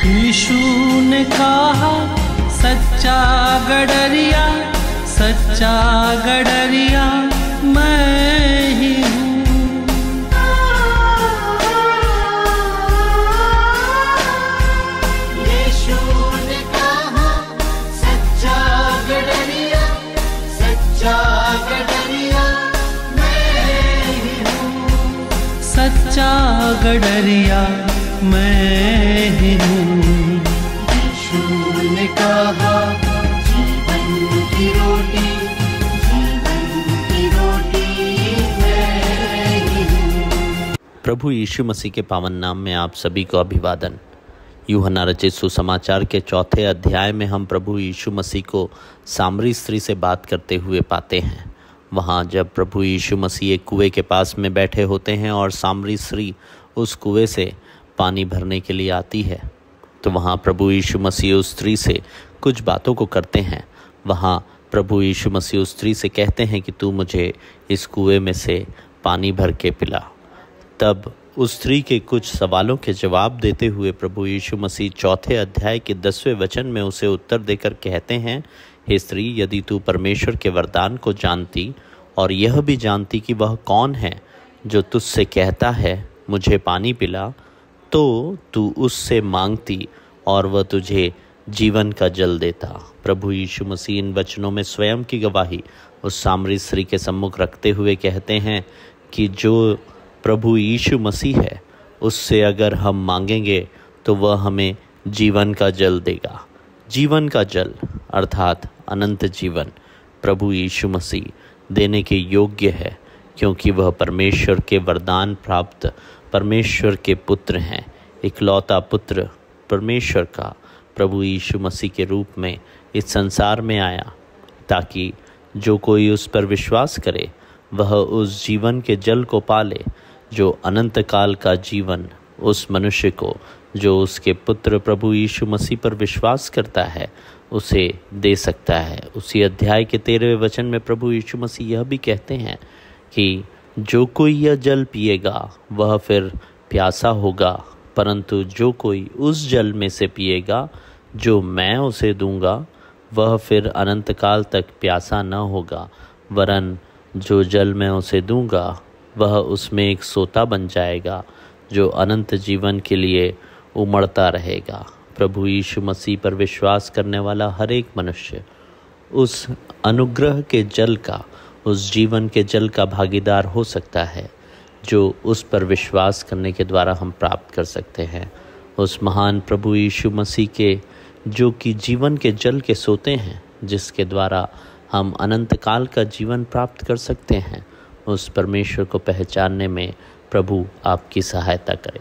यीशु ने कहा सच्चा गडरिया मैं ही हूँ। यीशु ने कहा सच्चा गडरिया मैं ही हूँ। सच्चा गडरिया मैं ही हूँ। यीशु ने कहा जीवन की रोटी मैं ही हूँ। प्रभु यीशु मसीह के पावन नाम में आप सभी को अभिवादन। यूहन्ना रचित सुसमाचार के 4 अध्याय में हम प्रभु यीशु मसीह को सामरी स्त्री से बात करते हुए पाते हैं। वहाँ जब प्रभु यीशु मसीह एक कुएं के पास में बैठे होते हैं और सामरी स्त्री उस कुएं से पानी भरने के लिए आती है, तो वहाँ प्रभु यीशु मसीह उस स्त्री से कुछ बातों को करते हैं। वहाँ प्रभु यीशु मसीह उस स्त्री से कहते हैं कि तू मुझे इस कुएं में से पानी भर के पिला। तब उस स्त्री के कुछ सवालों के जवाब देते हुए प्रभु यीशु मसीह 4 अध्याय के 10वें वचन में उसे उत्तर देकर कहते हैं, हे स्त्री, यदि तू परमेश्वर के वरदान को जानती और यह भी जानती कि वह कौन है जो तुझसे कहता है मुझे पानी पिला, तो तू उससे मांगती और वह तुझे जीवन का जल देता। प्रभु यीशु मसीह इन वचनों में स्वयं की गवाही उस सामरी स्त्री के सम्मुख रखते हुए कहते हैं कि जो प्रभु यीशु मसीह है उससे अगर हम मांगेंगे तो वह हमें जीवन का जल देगा। जीवन का जल अर्थात अनंत जीवन प्रभु यीशु मसीह देने के योग्य है, क्योंकि वह परमेश्वर के वरदान प्राप्त परमेश्वर के पुत्र हैं। इकलौता पुत्र परमेश्वर का प्रभु यीशु मसीह के रूप में इस संसार में आया, ताकि जो कोई उस पर विश्वास करे वह उस जीवन के जल को पाले, जो अनंत काल का जीवन उस मनुष्य को जो उसके पुत्र प्रभु यीशु मसीह पर विश्वास करता है उसे दे सकता है। उसी अध्याय के 13वें वचन में प्रभु यीशु मसीह यह भी कहते हैं कि जो कोई यह जल पिएगा वह फिर प्यासा होगा, परंतु जो कोई उस जल में से पिएगा जो मैं उसे दूंगा वह फिर अनंत काल तक प्यासा न होगा, वरन जो जल मैं उसे दूंगा वह उसमें एक सोता बन जाएगा जो अनंत जीवन के लिए उमड़ता रहेगा। प्रभु यीशु मसीह पर विश्वास करने वाला हर एक मनुष्य उस अनुग्रह के जल का, उस जीवन के जल का भागीदार हो सकता है, जो उस पर विश्वास करने के द्वारा हम प्राप्त कर सकते हैं। उस महान प्रभु यीशु मसीह के जो कि जीवन के जल के सोते हैं, जिसके द्वारा हम अनंत काल का जीवन प्राप्त कर सकते हैं, उस परमेश्वर को पहचानने में प्रभु आपकी सहायता करे।